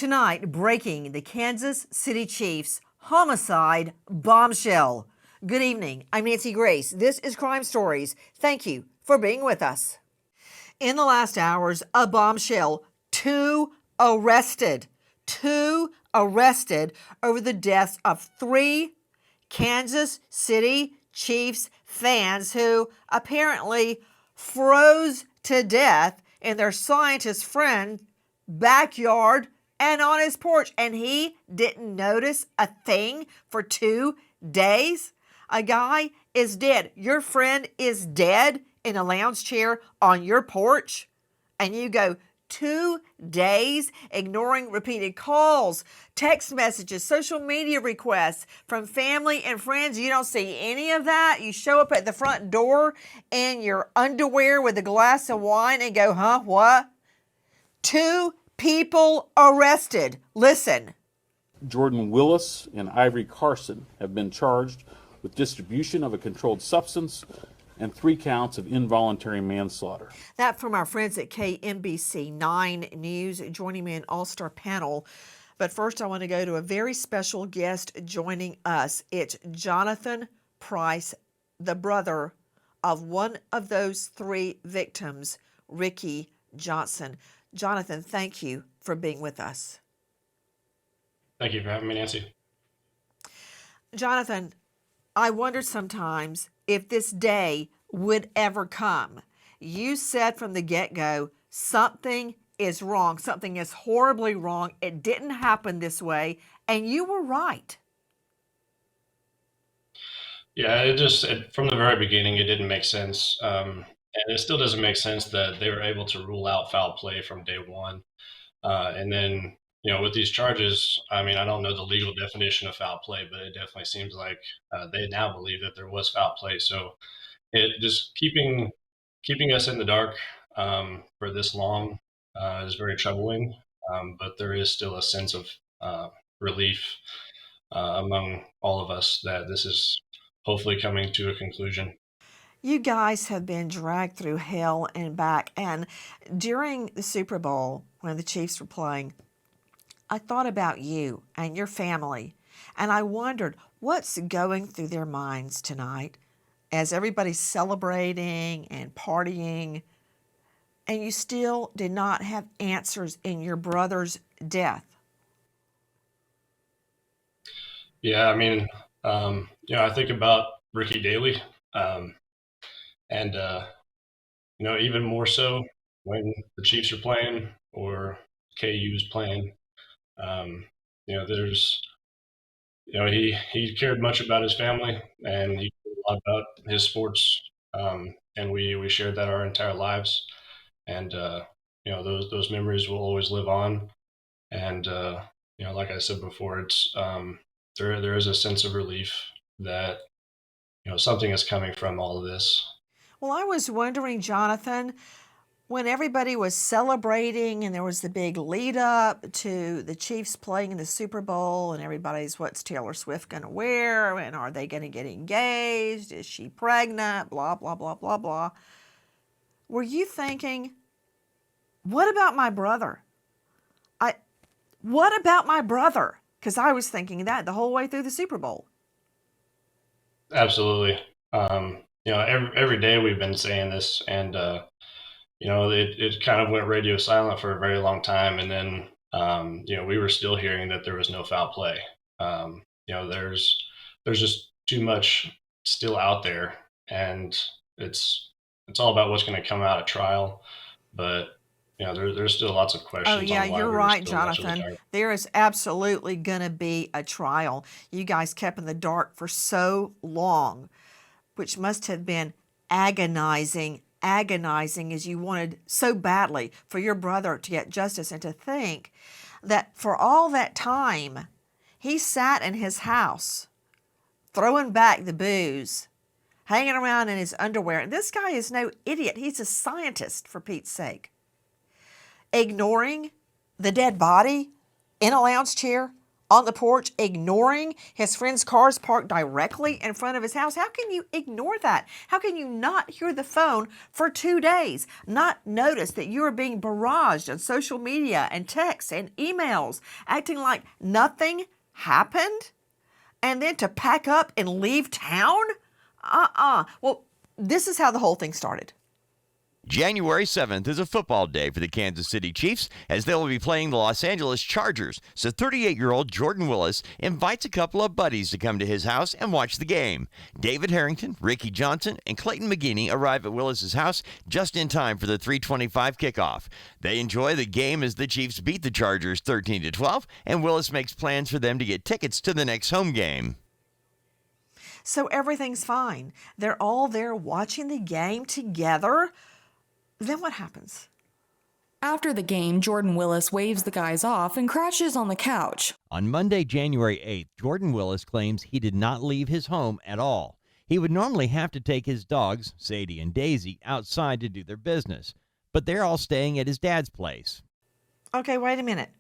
Tonight, breaking the Kansas City Chiefs homicide bombshell. Good evening. I'm Nancy Grace. This is Crime Stories. Thank you for being with us. In the last hours, a bombshell. Two arrested over the deaths of 3 Kansas City Chiefs fans who apparently froze to death in their scientist friend's backyard and on his porch, and he didn't notice a thing for 2 days. A guy is dead. Your friend is dead in a lounge chair on your porch, and you go 2 days ignoring repeated calls, text messages, social media requests from family and friends. You don't see any of that. You show up at the front door in your underwear with a glass of wine and go, huh, what? 2 people arrested. Listen. Jordan Willis and Ivory Carson have been charged with distribution of a controlled substance and 3 counts of involuntary manslaughter. That from our friends at KMBC 9 News, joining me in all-star panel. But first, I want to go to a very special guest joining us. It's Jonathan Price, the brother of one of those 3 victims, Ricky Johnson. Jonathan, thank you for being with us. Thank you for having me, Nancy. Jonathan, I wonder sometimes if this day would ever come. You said from the get-go, something is wrong. Something is horribly wrong. It didn't happen this way, and you were right. Yeah, from the very beginning, it didn't make sense. And it still doesn't make sense that they were able to rule out foul play from day one. And then, with these charges, I mean, I don't know the legal definition of foul play, but it definitely seems like they now believe that there was foul play. So it just keeping us in the dark for this long is very troubling. But there is still a sense of relief among all of us that this is hopefully coming to a conclusion. You guys have been dragged through hell and back. And during the Super Bowl, when the Chiefs were playing, I thought about you and your family. And I wondered what's going through their minds tonight as everybody's celebrating and partying. And you still did not have answers in your brother's death. Yeah, I mean, I think about Ricky daily. And, even more so when the Chiefs are playing or KU's playing, he cared much about his family and he cared a lot about his sports. And we shared that our entire lives. And, those memories will always live on. And, like I said before, it's, there is a sense of relief that, something is coming from all of this. Well, I was wondering, Jonathan, when everybody was celebrating and there was the big lead up to the Chiefs playing in the Super Bowl and everybody's, what's Taylor Swift going to wear? And are they going to get engaged? Is she pregnant? Blah, blah, blah, blah, blah. Were you thinking, what about my brother? What about my brother? Because I was thinking that the whole way through the Super Bowl. Absolutely. Every day we've been saying this, and it kind of went radio silent for a very long time, and then we were still hearing that there was no foul play. There's just too much still out there, and it's all about what's going to come out at trial, but there's still lots of questions. Oh, yeah, you're right, Jonathan. There is absolutely going to be a trial. You guys kept in the dark for so long, which must have been agonizing as you wanted so badly for your brother to get justice, and to think that for all that time, he sat in his house, throwing back the booze, hanging around in his underwear. And this guy is no idiot. He's a scientist, for Pete's sake. Ignoring the dead body in a lounge chair on the porch, ignoring his friend's cars parked directly in front of his house. How can you ignore that? How can you not hear the phone for 2 days, not notice that you are being barraged on social media and texts and emails, acting like nothing happened? And then to pack up and leave town? Well, this is how the whole thing started. January 7th is a football day for the Kansas City Chiefs as they will be playing the Los Angeles Chargers. So 38-year-old Jordan Willis invites a couple of buddies to come to his house and watch the game. David Harrington, Ricky Johnson, and Clayton McGeeney arrive at Willis's house just in time for the 3:25 kickoff. They enjoy the game as the Chiefs beat the Chargers 13-12, and Willis makes plans for them to get tickets to the next home game. So everything's fine. They're all there watching the game together. Then what happens? After the game, Jordan Willis waves the guys off and crashes on the couch. On Monday, January 8th, Jordan Willis claims he did not leave his home at all. He would normally have to take his dogs, Sadie and Daisy, outside to do their business, but they're all staying at his dad's place. Okay, wait a minute.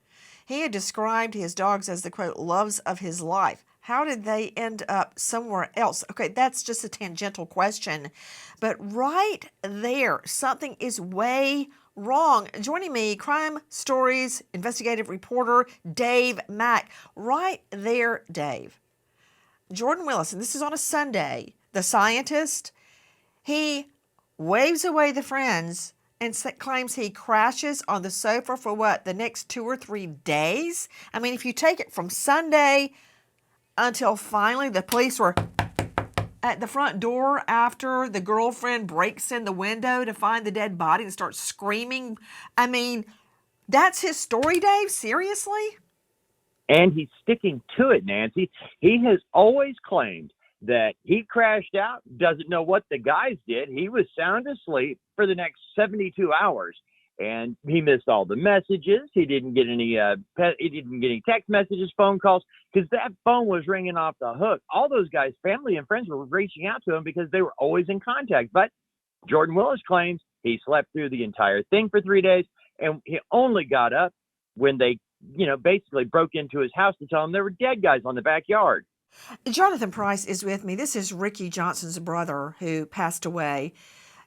He had described his dogs as the, quote, loves of his life. How did they end up somewhere else? Okay, that's just a tangential question. But right there, something is way wrong. Joining me, Crime Stories investigative reporter Dave Mack. Right there, Dave. Jordan Willis, and this is on a Sunday, the scientist, he waves away the friends and claims he crashes on the sofa for what, the next 2 or 3 days? I mean, if you take it from Sunday until finally the police were at the front door after the girlfriend breaks in the window to find the dead body and starts screaming. I mean, that's his story, Dave? Seriously? And he's sticking to it, Nancy. He has always claimed that he crashed out, doesn't know what the guys did. He was sound asleep for the next 72 hours. And he missed all the messages. He didn't get any. He didn't get any text messages, phone calls, because that phone was ringing off the hook. All those guys, family and friends, were reaching out to him because they were always in contact. But Jordan Willis claims he slept through the entire thing for 3 days, and he only got up when they, basically broke into his house to tell him there were dead guys on the backyard. Jonathan Price is with me. This is Ricky Johnson's brother who passed away.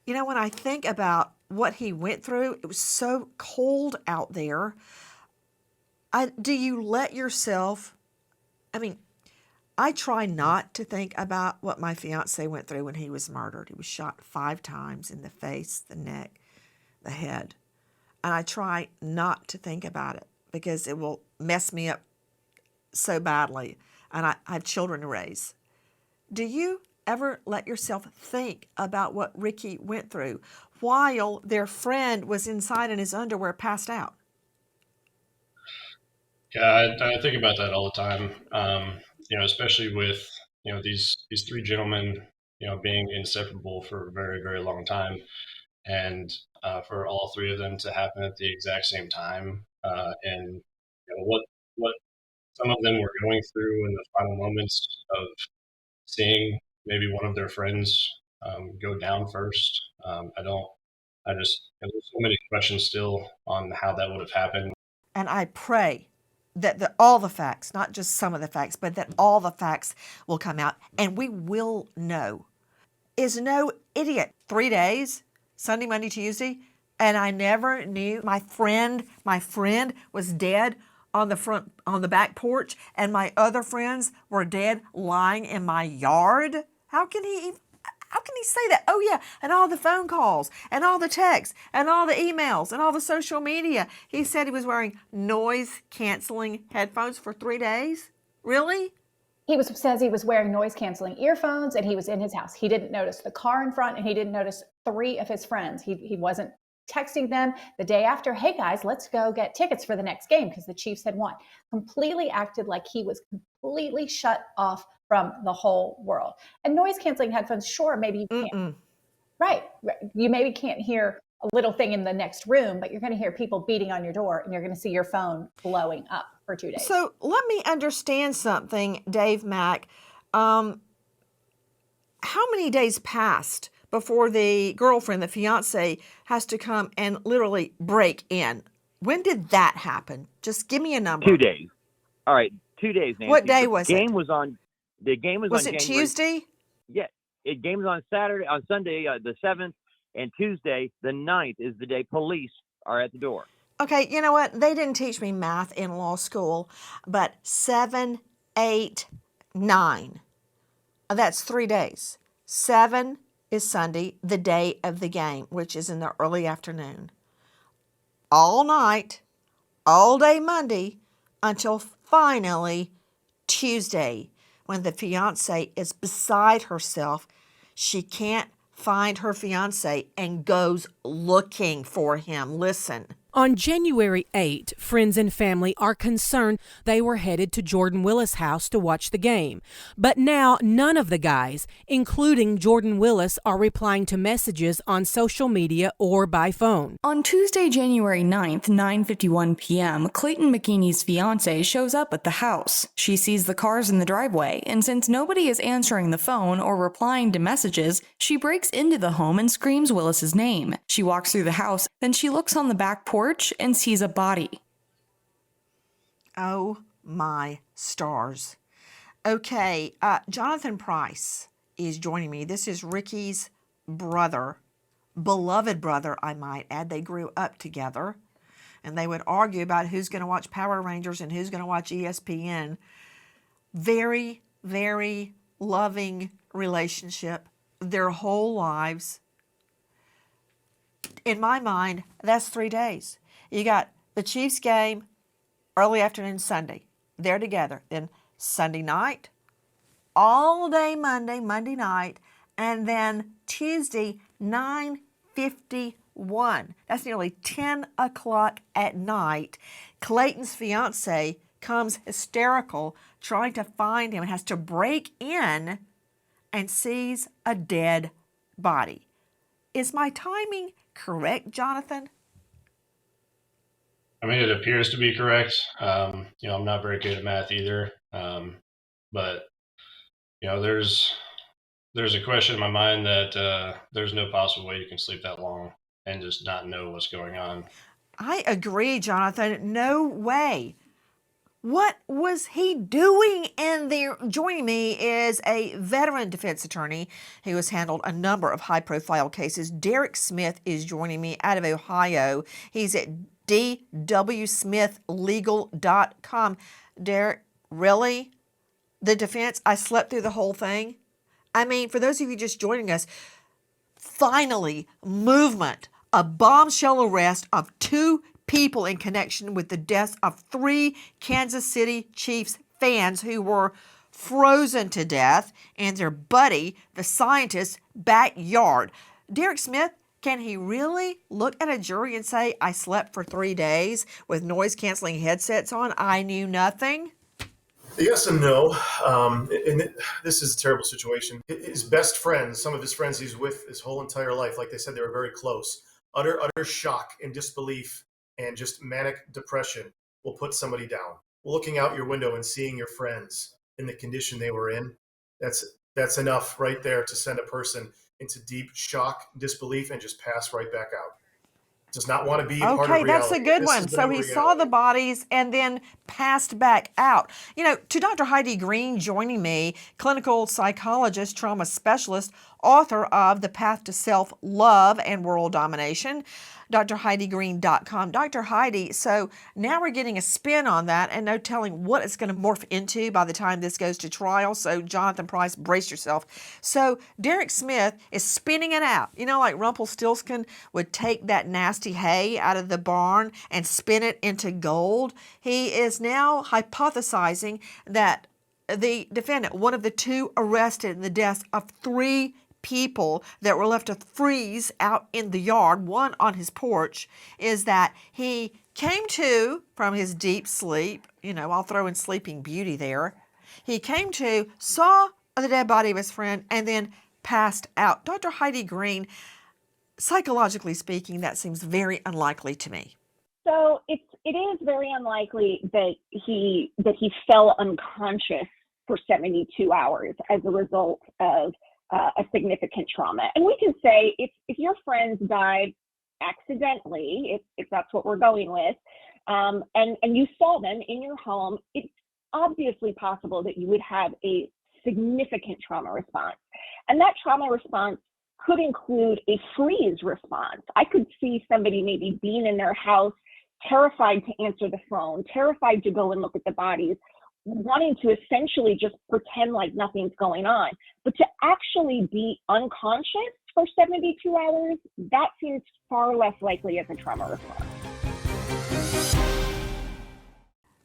When I think about what he went through, it was so cold out there. Do you let yourself, I try not to think about what my fiance went through when he was murdered. He was shot 5 times in the face, the neck, the head. And I try not to think about it because it will mess me up so badly. And I have children to raise. Do you ever let yourself think about what Ricky went through while their friend was inside in his underwear passed out? Yeah, I think about that all the time. Especially with these 3 gentlemen being inseparable for a very, very long time, and for all 3 of them to happen at the exact same time, and what some of them were going through in the final moments of seeing maybe one of their friends go down first. There's so many questions still on how that would have happened. And I pray that all the facts, not just some of the facts, but that all the facts will come out and we will know. Is no idiot. 3 days, Sunday, Monday, Tuesday, and I never knew my friend was dead on the back porch, and my other friends were dead lying in my yard. How can he say that? Oh yeah, and all the phone calls, and all the texts, and all the emails, and all the social media. He said he was wearing noise-canceling headphones for 3 days. Really? Says he was wearing noise-canceling earphones, and he was in his house. He didn't notice the car in front, and he didn't notice 3 of his friends. He wasn't texting them the day after, hey guys, let's go get tickets for the next game because the Chiefs had won. Completely acted like he was completely shut off from the whole world. And noise canceling headphones, sure, maybe you can't. Right. You maybe can't hear a little thing in the next room, but you're going to hear people beating on your door and you're going to see your phone blowing up for 2 days. So let me understand something, Dave Mack. How many days passed before the girlfriend, the fiance, has to come and literally break in? When did that happen? Just give me a number. 2 days. All right. 2 days, Nancy. What day The was it? game was on. The game was Was on it January. Tuesday? Yeah, it game was on Sunday, the 7th, and Tuesday, the 9th, is the day police are at the door. Okay, you know what? They didn't teach me math in law school, but 7, 8, 9. That's 3 days. 7 is Sunday, the day of the game, which is in the early afternoon. All night, all day Monday, until finally Tuesday, when the fiance is beside herself. She can't find her fiance and goes looking for him. Listen. On January 8, friends and family are concerned they were headed to Jordan Willis' house to watch the game. But now none of the guys, including Jordan Willis, are replying to messages on social media or by phone. On Tuesday, January 9th, 9:51 p.m., Clayton McGeeney's fiance shows up at the house. She sees the cars in the driveway, and since nobody is answering the phone or replying to messages, she breaks into the home and screams Willis's name. She walks through the house, then she looks on the back porch and sees a body. Oh my stars. Okay, Jonathan Price is joining me. This is Ricky's brother, beloved brother, I might add. They grew up together, and they would argue about who's going to watch Power Rangers and who's going to watch ESPN. Very, very loving relationship their whole lives. In my mind, that's 3 days. You got the Chiefs game, early afternoon Sunday. They're together. Then Sunday night, all day Monday night, and then Tuesday, 9:51. That's nearly 10 o'clock at night. Clayton's fiance comes hysterical, trying to find him, and has to break in and sees a dead body. Is my timing correct, Jonathan? I mean, it appears to be correct. I'm not very good at math either. But there's a question in my mind that there's no possible way you can sleep that long and just not know what's going on. I agree, Jonathan. No way. What was he doing in there? Joining me is a veteran defense attorney who has handled a number of high-profile cases. Derek Smith is joining me out of Ohio. He's at dwsmithlegal.com. Derek, really? The defense? I slept through the whole thing? I mean, for those of you just joining us, finally, movement. A bombshell arrest of 2 people in connection with the deaths of 3 Kansas City Chiefs fans who were frozen to death in their buddy, the scientist's backyard. Derek Smith, can he really look at a jury and say, I slept for 3 days with noise-canceling headsets on? I knew nothing? Yes and no. This is a terrible situation. His best friends, some of his friends he's with his whole entire life, like they said, they were very close. Utter shock and disbelief and just manic depression will put somebody down. Looking out your window and seeing your friends in the condition they were in, that's enough right there to send a person into deep shock, disbelief, and just pass right back out. Does not want to be part of reality. Okay, that's a good one. So he saw the bodies and then passed back out. To Dr. Heidi Green joining me, clinical psychologist, trauma specialist, author of The Path to Self-Love and World Domination, drheidigreen.com. Dr. Heidi, so now we're getting a spin on that and no telling what it's going to morph into by the time this goes to trial. So Jonathan Price, brace yourself. So Derek Smith is spinning it out. Like Rumpelstiltskin would take that nasty hay out of the barn and spin it into gold. He is now hypothesizing that the defendant, one of the 2 arrested in the deaths of 3 people that were left to freeze out in the yard, one on his porch, is that he came to from his deep sleep. I'll throw in Sleeping Beauty there. He came to, saw the dead body of his friend, and then passed out. Dr. Heidi Green, psychologically speaking, that seems very unlikely to me. So it is very unlikely that he fell unconscious for 72 hours as a result of a significant trauma. And we can say if your friends died accidentally, if that's what we're going with, and you saw them in your home, it's obviously possible that you would have a significant trauma response. And that trauma response could include a freeze response. I could see somebody maybe being in their house, terrified to answer the phone, terrified to go and look at the bodies, wanting to essentially just pretend like nothing's going on. But to actually be unconscious for 72 hours, that seems far less likely as a trauma response.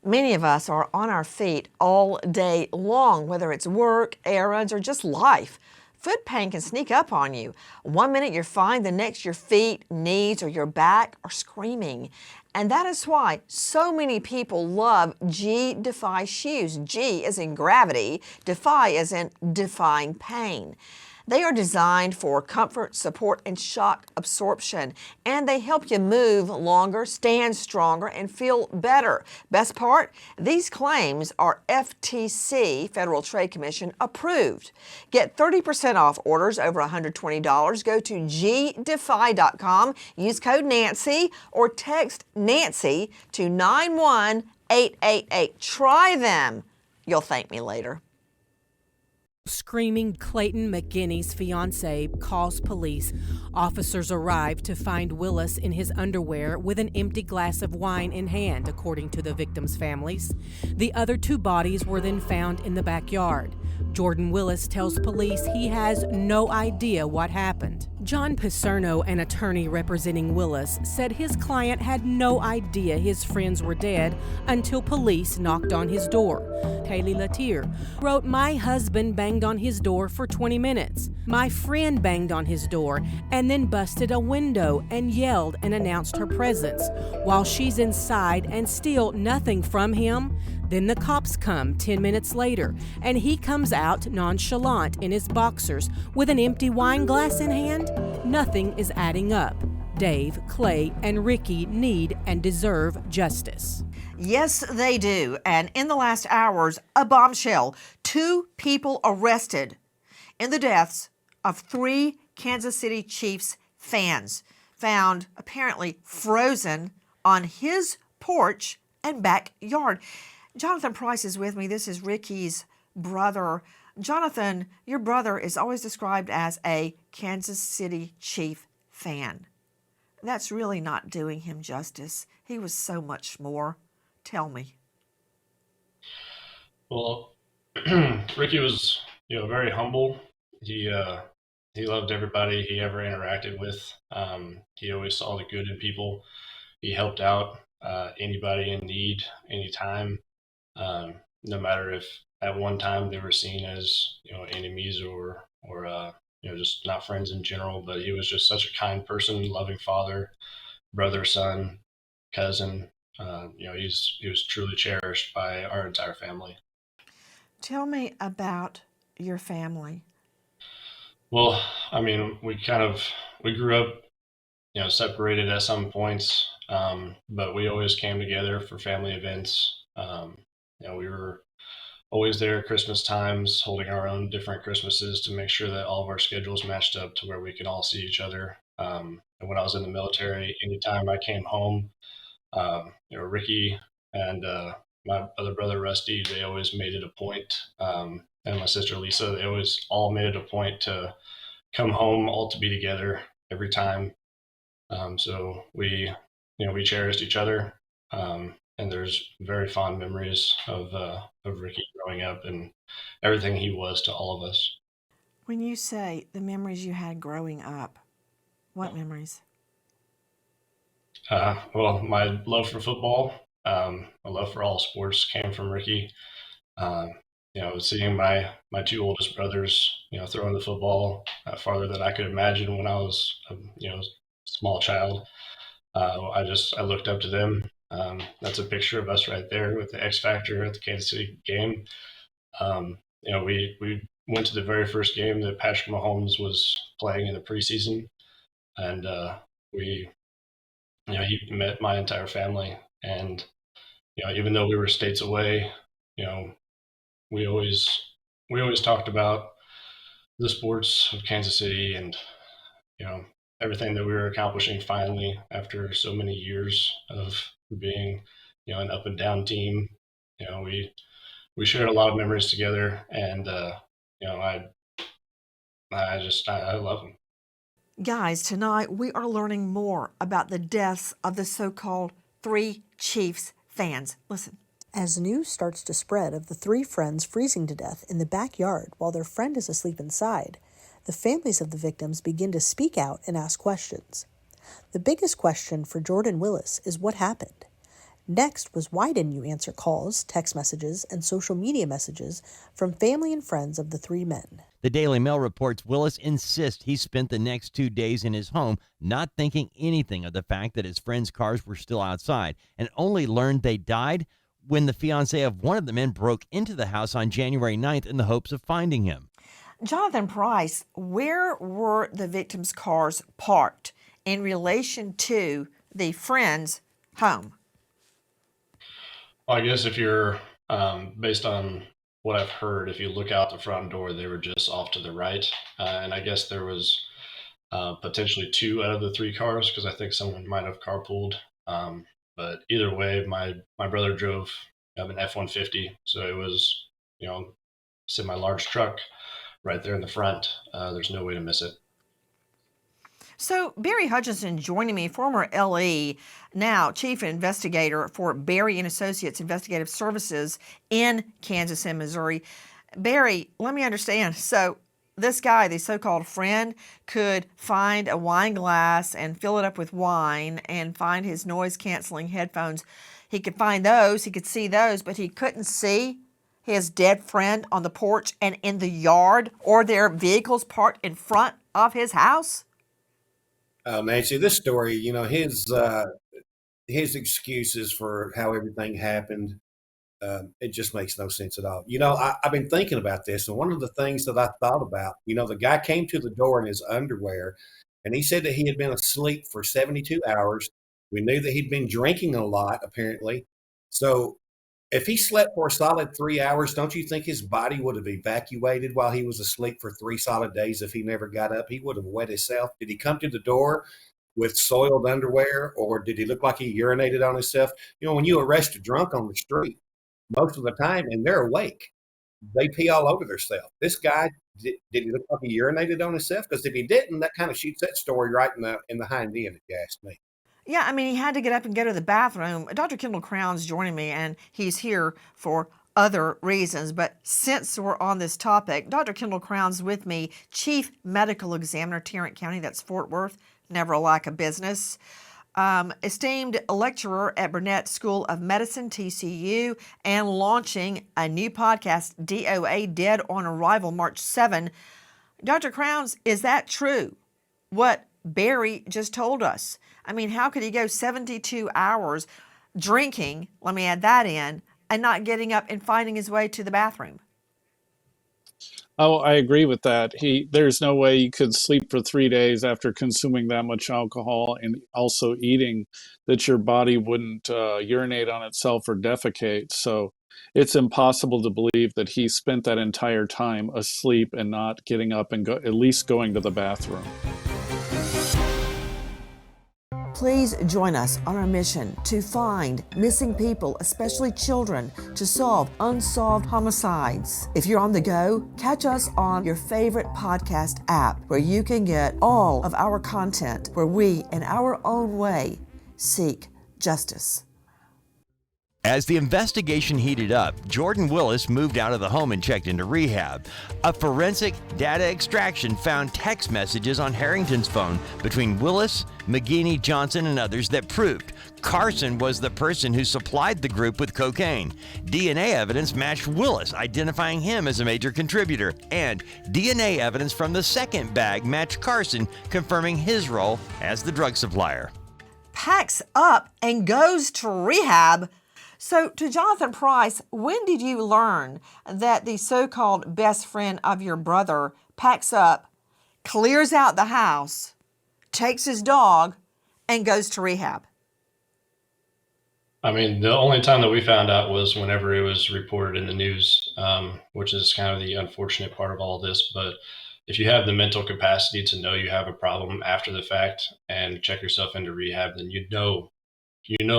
Many of us are on our feet all day long, whether it's work, errands, or just life. Foot pain can sneak up on you. One minute you're fine, the next your feet, knees, or your back are screaming. And that is why so many people love G-Defy shoes. G is in gravity, Defy is in defying pain. They are designed for comfort, support, and shock absorption, and they help you move longer, stand stronger, and feel better. Best part, these claims are FTC, Federal Trade Commission, approved. Get 30% off orders over $120. Go to gdefy.com, use code Nancy, or text Nancy to 91888. Try them. You'll thank me later. Screaming Clayton McGeeney's fiancee calls police. Officers arrive to find Willis in his underwear with an empty glass of wine in hand, according to the victims' families. The other two bodies were then found in the backyard. Jordan Willis tells police he has no idea what happened. John Picerno, an attorney representing Willis, said his client had no idea his friends were dead until police knocked on his door. Kaylee Latier wrote, "My husband banged on his door for 20 minutes. My friend banged on his door and then busted a window and yelled and announced her presence. While she's inside and still nothing from him, then the cops come 10 minutes later, and he comes out nonchalant in his boxers with an empty wine glass in hand. Nothing is adding up. Dave, Clay, and Ricky need and deserve justice." Yes, they do. And in the last hours, a bombshell. 2 people arrested in the deaths of 3 Kansas City Chiefs fans, found apparently frozen on his porch and backyard. Jonathan Price is with me. This is Ricky's brother. Jonathan, your brother is always described as a Kansas City Chief fan. That's really not doing him justice. He was so much more. Tell me. Well, Ricky was, very humble. He loved everybody he ever interacted with. He always saw the good in people. He helped out anybody in need, anytime. No matter if at one time they were seen as enemies or just not friends in general, but he was just such a kind person, loving father, brother, son, cousin. He was truly cherished by our entire family. Tell me about your family. Well, I mean, we grew up, separated at some points, but we always came together for family events. We were always there at Christmas times, holding our own different Christmases to make sure that all of our schedules matched up to where we could all see each other. And when I was in the military, anytime I came home, Ricky and my other brother Rusty, they always made it a point, and my sister Lisa, they always all made it a point to come home, all to be together every time. So we cherished each other. And there's very fond memories of Ricky growing up and everything he was to all of us. When you say the memories you had growing up, what memories? Well, my love for football, my love for all sports came from Ricky. Seeing my 2 oldest brothers, throwing the football farther than I could imagine when I was a small child. I looked up to them. That's a picture of us right there with the X Factor at the Kansas City game. We went to the very first game that Patrick Mahomes was playing in the preseason, and he met my entire family. And even though we were states away, we always talked about the sports of Kansas City and everything that we were accomplishing finally after so many years of being an up and down team. We we shared a lot of memories together, and I love him. Guys, tonight we are learning more about the deaths of the so-called three Chiefs fans. Listen. As news starts to spread of the three friends freezing to death in the backyard while their friend is asleep inside, the families of the victims begin to speak out and ask questions. The biggest question for Jordan Willis is what happened. Next was why didn't you answer calls, text messages, and social media messages from family and friends of the three men? The Daily Mail reports Willis insists he spent the next 2 days in his home not thinking anything of the fact that his friends' cars were still outside, and only learned they died when the fiancée of one of the men broke into the house on January 9th in the hopes of finding him. Jonathan Price, where were the victims' cars parked in relation to the friend's home? Well, I guess if you're, based on what I've heard, if you look out the front door, they were just off to the right. And I guess there was potentially 2 out of the 3 cars, because I think someone might have carpooled. But either way, my brother drove an F-150, so it was, semi-large truck right there in the front. There's no way to miss it. So Barry Hutchinson joining me, former LE, now chief investigator for Barry and Associates Investigative Services in Kansas and Missouri. Barry, let me understand. So this guy, the so-called friend, could find a wine glass and fill it up with wine and find his noise-canceling headphones. He could find those, he could see those, but he couldn't see his dead friend on the porch and in the yard or their vehicles parked in front of his house? Nancy, this story, his excuses for how everything happened, it just makes no sense at all. I've been thinking about this, and one of the things that I thought about, the guy came to the door in his underwear, and he said that he had been asleep for 72 hours. We knew that he'd been drinking a lot, apparently. So if he slept for a solid 3 hours, don't you think his body would have evacuated while he was asleep for 3 solid days if he never got up? He would have wet himself. Did he come to the door with soiled underwear, or did he look like he urinated on himself? When you arrest a drunk on the street, most of the time, and they're awake, they pee all over themselves. This guy, did he look like he urinated on himself? Because if he didn't, that kind of shoots that story right in the hind end, if you ask me. Yeah, I mean, he had to get up and go to the bathroom. Dr. Kendall Crown's joining me, and he's here for other reasons. But since we're on this topic, Dr. Kendall Crown's with me, Chief Medical Examiner, Tarrant County, that's Fort Worth, never a lack of business. Esteemed lecturer at Burnett School of Medicine, TCU, and launching a new podcast, DOA, Dead on Arrival, March 7. Dr. Crowns, is that true, what Barry just told us? I mean, how could he go 72 hours drinking, let me add that in, and not getting up and finding his way to the bathroom? Oh, I agree with that. There's no way you could sleep for 3 days after consuming that much alcohol and also eating that your body wouldn't urinate on itself or defecate. So it's impossible to believe that he spent that entire time asleep and not getting up and at least going to the bathroom. Please join us on our mission to find missing people, especially children, to solve unsolved homicides. If you're on the go, catch us on your favorite podcast app where you can get all of our content where we, in our own way, seek justice. As the investigation heated up, Jordan Willis moved out of the home and checked into rehab. A forensic data extraction found text messages on Harrington's phone between Willis, McGeeney, Johnson, and others that proved Carson was the person who supplied the group with cocaine. DNA evidence matched Willis, identifying him as a major contributor, and DNA evidence from the second bag matched Carson, confirming his role as the drug supplier. Packs up and goes to rehab. So, to Jonathan Price, when did you learn that the so-called best friend of your brother packs up, clears out the house, takes his dog, and goes to rehab? I mean, the only time that we found out was whenever it was reported in the news, which is kind of the unfortunate part of all this. But if you have the mental capacity to know you have a problem after the fact and check yourself into rehab, then you know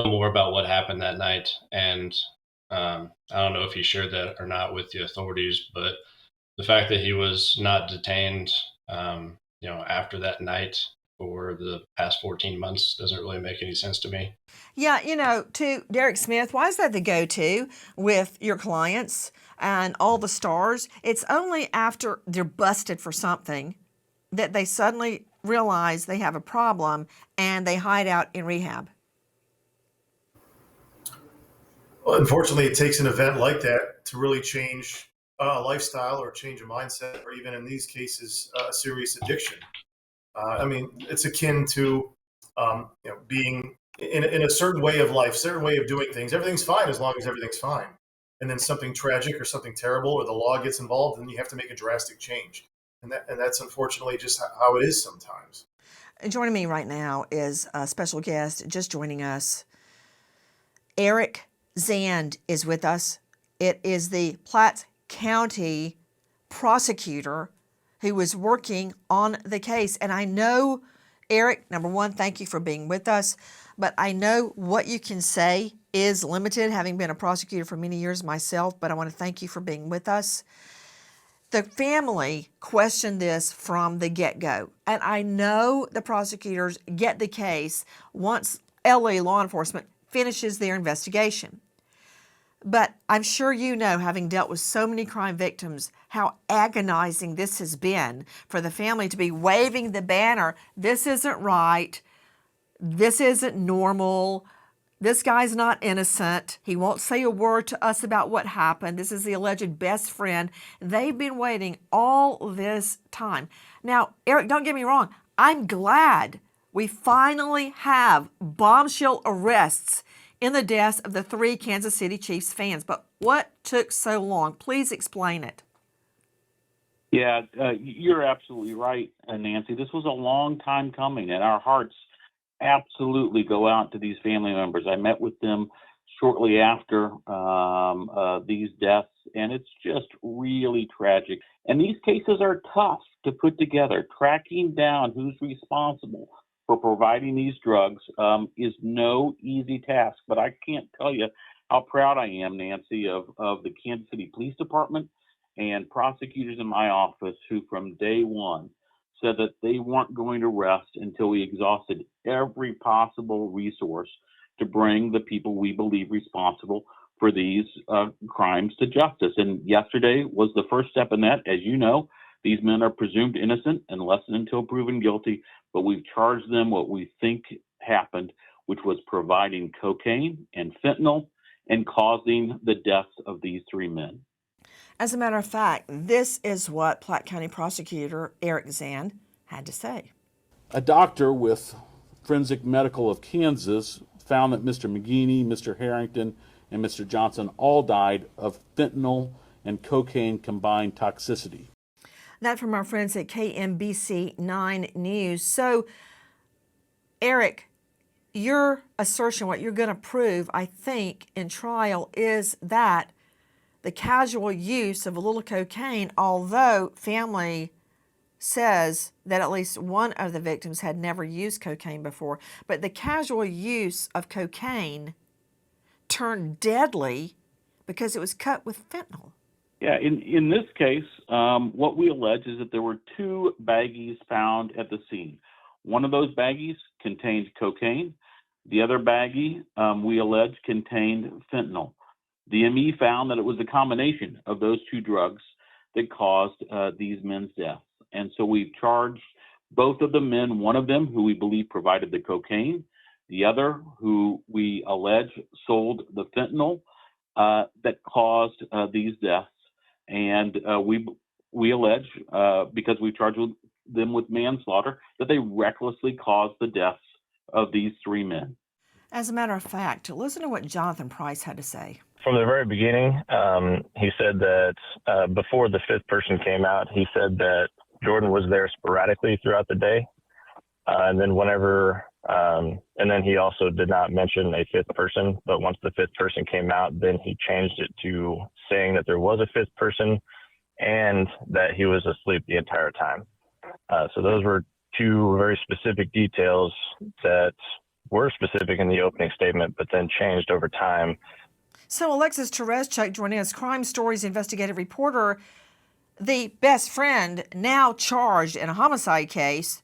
more about what happened that night. And I don't know if he shared that or not with the authorities, but the fact that he was not detained, after that night for the past 14 months doesn't really make any sense to me. Yeah, to Derek Smith, why is that the go-to with your clients and all the stars? It's only after they're busted for something that they suddenly realize they have a problem and they hide out in rehab. Well, unfortunately, it takes an event like that to really change a lifestyle or change a mindset, or even in these cases, a serious addiction. It's akin to being in a certain way of life, certain way of doing things. Everything's fine as long as everything's fine. And then something tragic or something terrible or the law gets involved, and you have to make a drastic change. And that's unfortunately just how it is sometimes. Joining me right now is a special guest just joining us. Eric Zand is with us. It is the Platte County prosecutor who was working on the case. And I know, Eric, number one, thank you for being with us. But I know what you can say is limited, having been a prosecutor for many years myself, but I want to thank you for being with us. The family questioned this from the get-go. And I know the prosecutors get the case once LA law enforcement finishes their investigation. But I'm sure you know, having dealt with so many crime victims, how agonizing this has been for the family to be waving the banner. This isn't right. This isn't normal. This guy's not innocent. He won't say a word to us about what happened. This is the alleged best friend. They've been waiting all this time. Now, Eric, don't get me wrong. I'm glad we finally have bombshell arrests in the deaths of the 3 Kansas City Chiefs fans. But what took so long? Please explain it. Yeah, you're absolutely right, Nancy. This was a long time coming, and our hearts absolutely go out to these family members. I met with them shortly after these deaths, and it's just really tragic. And these cases are tough to put together. Tracking down who's responsible for providing these drugs is no easy task. But I can't tell you how proud I am, Nancy, of the Kansas City Police Department and prosecutors in my office who from day one said that they weren't going to rest until we exhausted every possible resource to bring the people we believe responsible for these crimes to justice. And yesterday was the first step in that. As you know, these men are presumed innocent unless and until proven guilty, but we've charged them what we think happened, which was providing cocaine and fentanyl and causing the deaths of these 3 men. As a matter of fact, this is what Platte County prosecutor Eric Zand had to say. A doctor with Forensic Medical of Kansas found that Mr. McGeeney, Mr. Harrington, and Mr. Johnson all died of fentanyl and cocaine combined toxicity. That from our friends at KMBC 9 News. So, Eric, your assertion, what you're going to prove, I think, in trial is that the casual use of a little cocaine, although family says that at least one of the victims had never used cocaine before, but the casual use of cocaine turned deadly because it was cut with fentanyl. Yeah, in this case, what we allege is that there were 2 baggies found at the scene. One of those baggies contained cocaine. The other baggie, we allege, contained fentanyl. The ME found that it was a combination of those 2 drugs that caused these men's deaths. And so we've charged both of the men, one of them who we believe provided the cocaine, the other who we allege sold the fentanyl that caused these deaths. And we allege, because we charged them with manslaughter, that they recklessly caused the deaths of these 3 men. As a matter of fact, listen to what Jonathan Price had to say. From the very beginning, he said that before the 5th person came out, he said that Jordan was there sporadically throughout the day. And then he also did not mention a 5th person, but once the 5th person came out, then he changed it to saying that there was a 5th person and that he was asleep the entire time. So those were 2 very specific details that were specific in the opening statement, but then changed over time. So Alexis Tereszcuk joining us, Crime Stories investigative reporter. The best friend, now charged in a homicide case,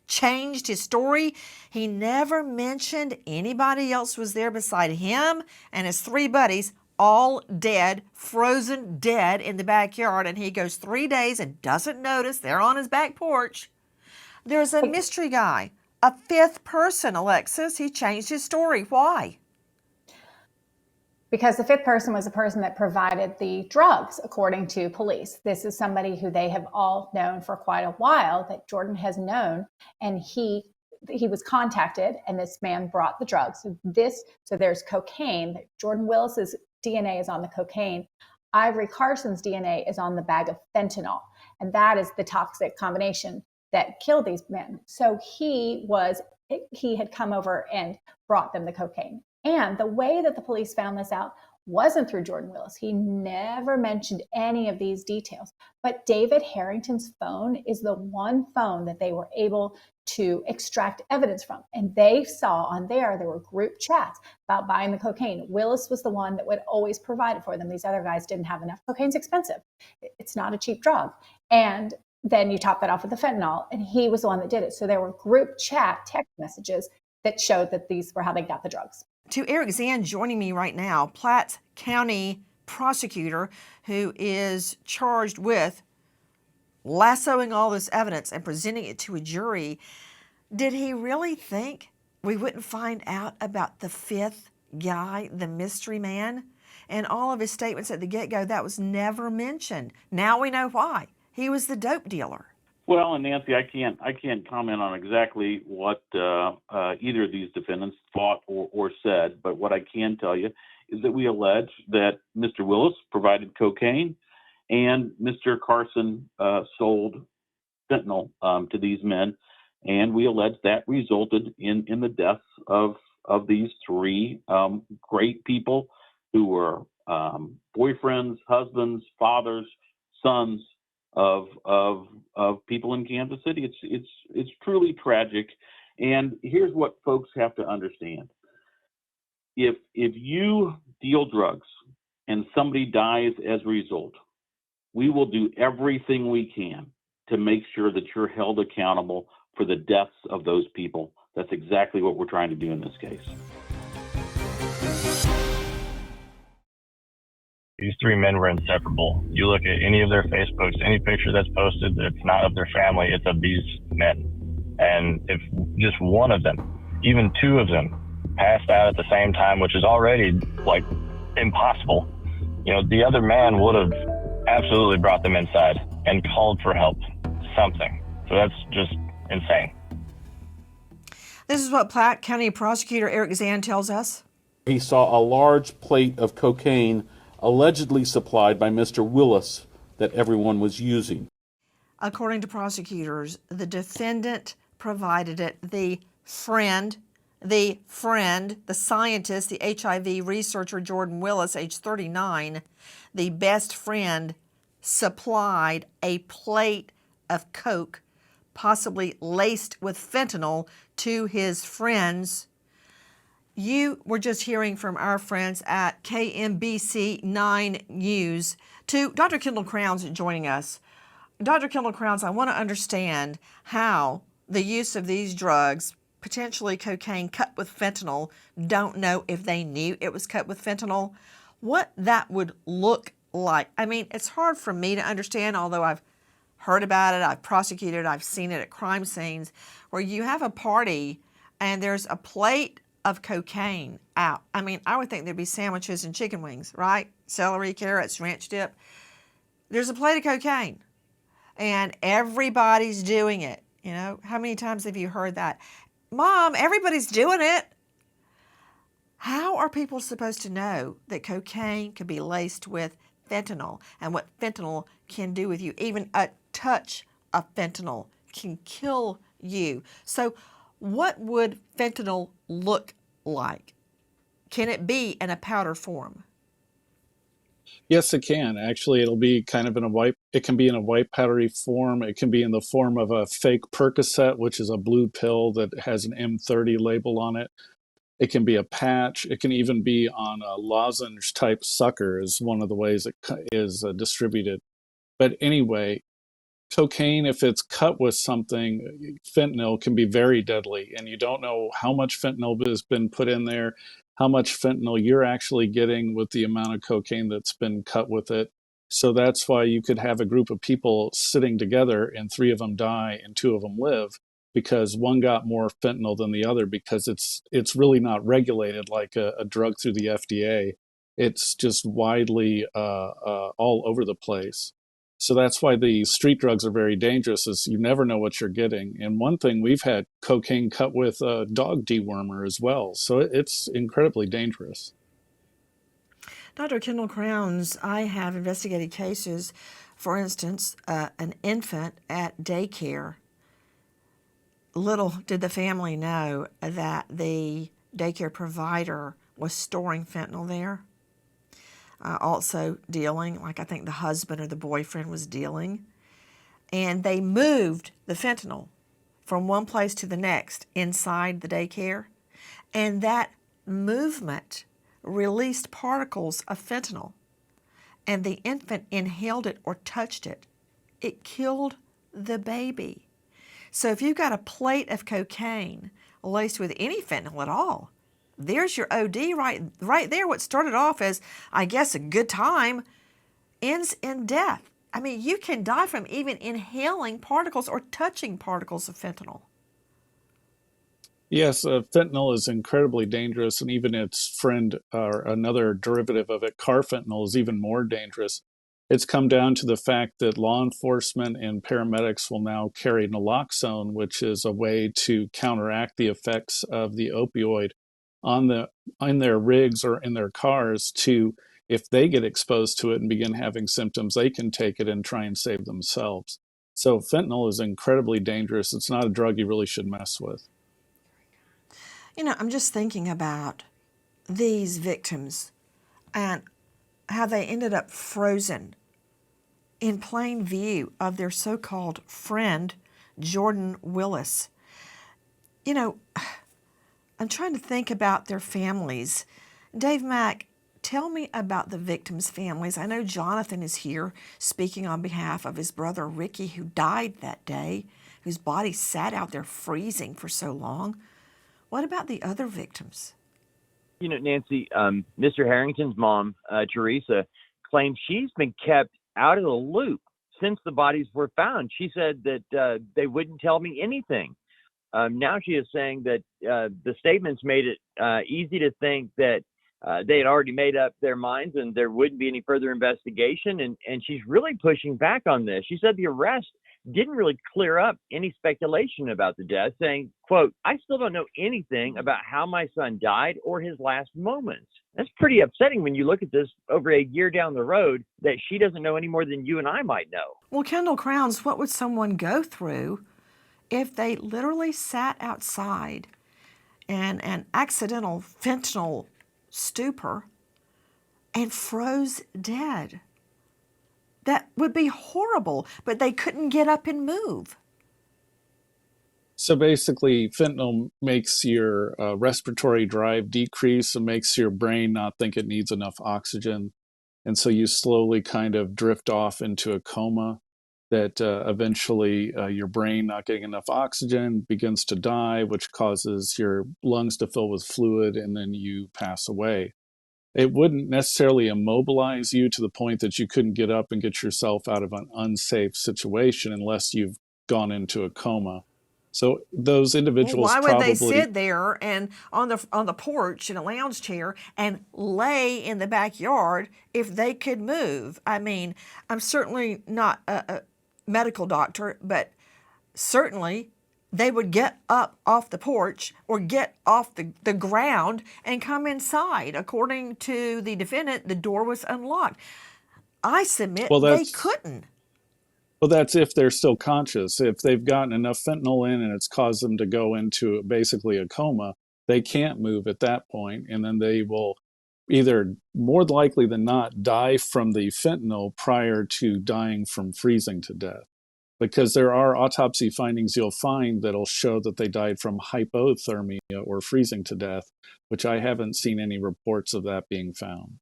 changed his story. He never mentioned anybody else was there beside him and his three buddies, all dead, frozen dead in the backyard. And he goes 3 days and doesn't notice they're on his back porch. There's a mystery guy, a fifth person, Alexis. He changed his story. Why? Because the fifth person was the person that provided the drugs, according to police. This is somebody who they have all known for quite a while, that Jordan has known, and he was contacted, and this man brought the drugs. So there's cocaine. Jordan Willis's DNA is on the cocaine. Ivory Carson's DNA is on the bag of fentanyl, and that is the toxic combination that killed these men. So he had come over and brought them the cocaine. And the way that the police found this out wasn't through Jordan Willis. He never mentioned any of these details. But David Harrington's phone is the one phone that they were able to extract evidence from. And they saw on there were group chats about buying the cocaine. Willis was the one that would always provide it for them. These other guys didn't have enough. Cocaine's expensive. It's not a cheap drug. And then you top that off with the fentanyl, and he was the one that did it. So there were group chat text messages that showed that these were how they got the drugs. To Eric Zan joining me right now, Platte County prosecutor who is charged with lassoing all this evidence and presenting it to a jury. Did he really think we wouldn't find out about the fifth guy, the mystery man? And all of his statements at the get-go, that was never mentioned. Now we know why. He was the dope dealer. Well, and Nancy, I can't comment on exactly what either of these defendants thought or said, but what I can tell you is that we allege that Mr. Willis provided cocaine and Mr. Carson sold fentanyl to these men, and we allege that resulted in the deaths of these three great people who were boyfriends, husbands, fathers, sons of people in Kansas City. It's truly tragic. And here's what folks have to understand. If you deal drugs and somebody dies as a result, we will do everything we can to make sure that you're held accountable for the deaths of those people. That's exactly what we're trying to do in this case. These three men were inseparable. You look at any of their Facebooks, any picture that's posted that's not of their family, it's of these men. And if just one of them, even two of them, passed out at the same time, which is already like impossible, the other man would have absolutely brought them inside and called for help, something. So that's just insane. This is what Platte County prosecutor Eric Zan tells us. He saw a large plate of cocaine allegedly supplied by Mr. Willis that everyone was using. According to prosecutors, the defendant provided it. The friend, the scientist, the HIV researcher Jordan Willis, age 39, the best friend, supplied a plate of coke, possibly laced with fentanyl, to his friends. You were just hearing from our friends at KMBC 9 News. To Dr. Kendall Crowns joining us. Dr. Kendall Crowns, I want to understand how the use of these drugs, potentially cocaine cut with fentanyl, don't know if they knew it was cut with fentanyl, what that would look like. I mean, it's hard for me to understand, although I've heard about it, I've prosecuted, I've seen it at crime scenes, where you have a party and there's a plate of cocaine out. I mean, I would think there'd be sandwiches and chicken wings, right? Celery, carrots, ranch dip. There's a plate of cocaine and everybody's doing it. How many times have you heard that? Mom, everybody's doing it. How are people supposed to know that cocaine can be laced with fentanyl and what fentanyl can do with you? Even a touch of fentanyl can kill you. So what would fentanyl look like? Can it be in a powder form? Yes, it can. Actually, it'll be kind of it can be in a white powdery form. It can be in the form of a fake Percocet, which is a blue pill that has an M30 label on it. It can be a patch. It can even be on a lozenge type sucker is one of the ways it is distributed. But anyway, cocaine, if it's cut with something, fentanyl can be very deadly, and you don't know how much fentanyl has been put in there, how much fentanyl you're actually getting with the amount of cocaine that's been cut with it. So that's why you could have a group of people sitting together and 3 of them die and 2 of them live, because one got more fentanyl than the other, because it's really not regulated like a drug through the FDA. It's just widely all over the place. So that's why the street drugs are very dangerous, is you never know what you're getting. And one thing, we've had cocaine cut with a dog dewormer as well. So it's incredibly dangerous. Dr. Kendall Crowns, I have investigated cases, for instance, an infant at daycare. Little did the family know that the daycare provider was storing fentanyl there. Also dealing, like I think the husband or the boyfriend was dealing. And they moved the fentanyl from one place to the next inside the daycare. And that movement released particles of fentanyl. And the infant inhaled it or touched it. It killed the baby. So if you've got a plate of cocaine laced with any fentanyl at all, there's your OD right there. What started off as, I guess, a good time ends in death. I mean, you can die from even inhaling particles or touching particles of fentanyl. Yes, fentanyl is incredibly dangerous, and even its friend, or another derivative of it, carfentanil, is even more dangerous. It's come down to the fact that law enforcement and paramedics will now carry naloxone, which is a way to counteract the effects of the opioid in their rigs or in their cars, to, if they get exposed to it and begin having symptoms, they can take it and try and save themselves. So fentanyl is incredibly dangerous. It's not a drug you really should mess with. You know, I'm just thinking about these victims and how they ended up frozen in plain view of their so-called friend, Jordan Willis. You know, I'm trying to think about their families. Dave Mack, tell me about the victims' families. I know Jonathan is here speaking on behalf of his brother Ricky, who died that day, whose body sat out there freezing for so long. What about the other victims? You know, Nancy, Mr. Harrington's mom, Teresa, claims she's been kept out of the loop since the bodies were found. She said that they wouldn't tell me anything. Now she is saying that the statements made it easy to think that they had already made up their minds and there wouldn't be any further investigation. And she's really pushing back on this. She said the arrest didn't really clear up any speculation about the death, saying, quote, "I still don't know anything about how my son died or his last moments." That's pretty upsetting when you look at this over a year down the road, that she doesn't know any more than you and I might know. Well, Kendall Crowns, what would someone go through if they literally sat outside in an accidental fentanyl stupor and froze dead? That would be horrible, but they couldn't get up and move. So basically, fentanyl makes your respiratory drive decrease and makes your brain not think it needs enough oxygen. And so you slowly kind of drift off into a coma that eventually your brain, not getting enough oxygen, begins to die, which causes your lungs to fill with fluid, and then you pass away. It wouldn't necessarily immobilize you to the point that you couldn't get up and get yourself out of an unsafe situation unless you've gone into a coma. So those individuals Why would probably... they sit there and on the porch in a lounge chair and lay in the backyard if they could move? I mean, I'm certainly not a medical doctor, but certainly they would get up off the porch or get off the ground and come inside. According to the defendant, the door was unlocked. I submit they couldn't. Well, that's if they're still conscious. If they've gotten enough fentanyl in and it's caused them to go into basically a coma, they can't move at that point, and then they will either, more likely than not, die from the fentanyl prior to dying from freezing to death. because there are autopsy findings you'll find that'll show that they died from hypothermia or freezing to death, which I haven't seen any reports of that being found.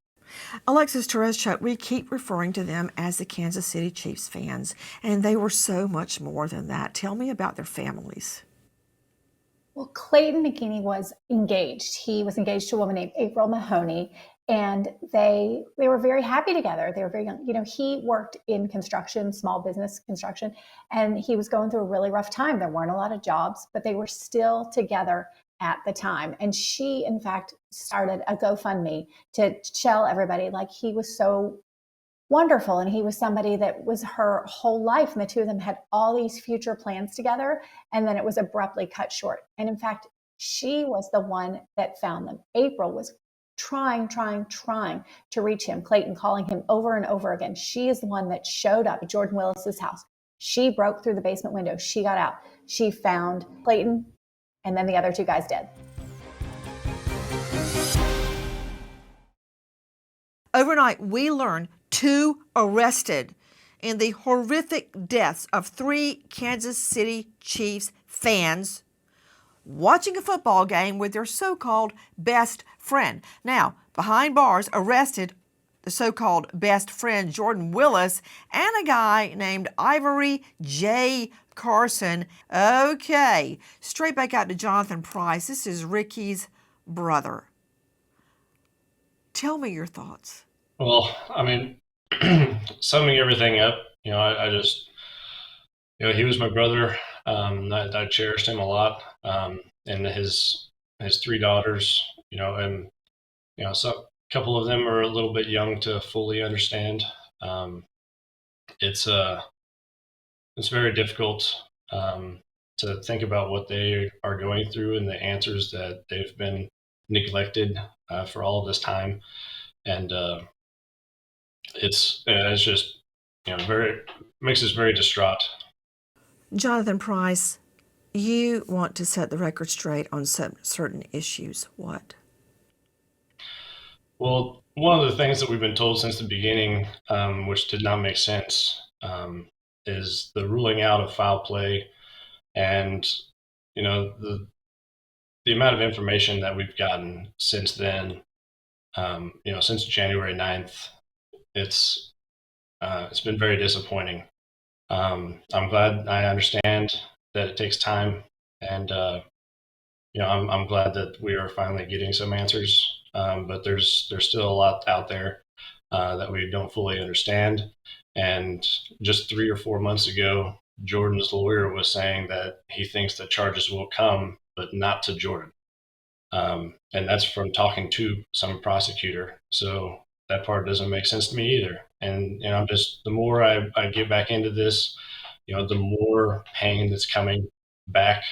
Alexis Tereszcuk, we keep referring to them as the Kansas City Chiefs fans, and they were so much more than that. Tell me about their families. Well, Clayton McGeeney was engaged. He was engaged to a woman named April Mahoney, and they were very happy together. They were very young. You know, he worked in construction, small business construction, and he was going through a really rough time. There weren't a lot of jobs, but they were still together at the time. And she, in fact, started a GoFundMe to tell everybody like he was so wonderful and he was somebody that was her whole life. And the two of them had all these future plans together. And then it was abruptly cut short. And in fact, she was the one that found them. April was trying to reach him, Clayton calling him over and over again. She is the one that showed up at Jordan Willis's house. She broke through the basement window. She got out. She found Clayton, and then the other two guys dead. Overnight, we learned 2 arrested in the horrific deaths of 3 Kansas City Chiefs fans watching a football game with their so-called best friend. Now, behind bars, arrested the so-called best friend, Jordan Willis, and a guy named Ivory J. Carson. Okay, straight back out to Jonathan Price. This is Ricky's brother. Tell me your thoughts. Well, I mean, summing everything up, I just, he was my brother. I cherished him a lot. And his 3 daughters, and, so a couple of them are a little bit young to fully understand. It's very difficult to think about what they are going through and the answers that they've been neglected for all of this time. And it's just, makes us very distraught. Jonathan Price, you want to set the record straight on certain issues. What? Well, one of the things that we've been told since the beginning, which did not make sense, is the ruling out of foul play, and the amount of information that we've gotten since then. Since January 9th, it's been very disappointing. I'm glad I understand that it takes time, and I'm glad that we are finally getting some answers. But there's still a lot out there that we don't fully understand. And just 3 or 4 months ago, Jordan's lawyer was saying that he thinks the charges will come, but not to Jordan. And that's from talking to some prosecutor. So that part doesn't make sense to me either. And the more I get back into this, the more pain that's coming back,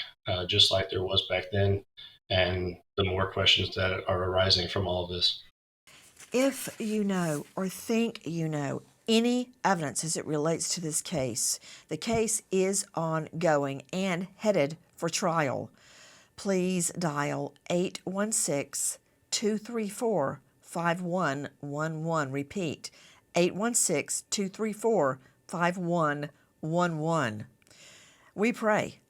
just like there was back then, and the more questions that are arising from all of this. If you know or think you know any evidence as it relates to this case, the case is ongoing and headed for trial. Please dial 816-234-5111. Repeat, 816-234-5111. We pray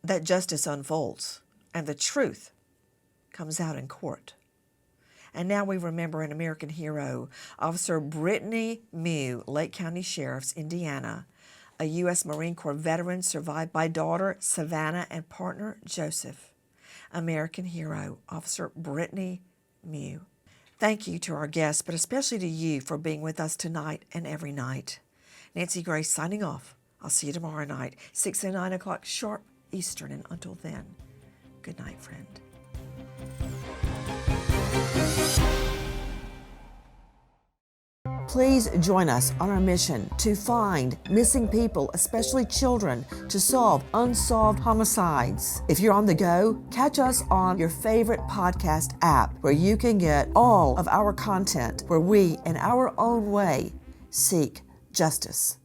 that justice unfolds and the truth comes out in court. And now we remember an American hero, Officer Brittany Mew, Lake County Sheriff's, Indiana, a U.S. Marine Corps veteran survived by daughter Savannah and partner Joseph. American hero, Officer Brittany Mew. Thank you to our guests, but especially to you for being with us tonight and every night. Nancy Grace signing off. I'll see you tomorrow night, 6 and 9 o'clock sharp Eastern. And until then, good night, friend. Please join us on our mission to find missing people, especially children, to solve unsolved homicides. If you're on the go, catch us on your favorite podcast app where you can get all of our content where we, in our own way, seek justice.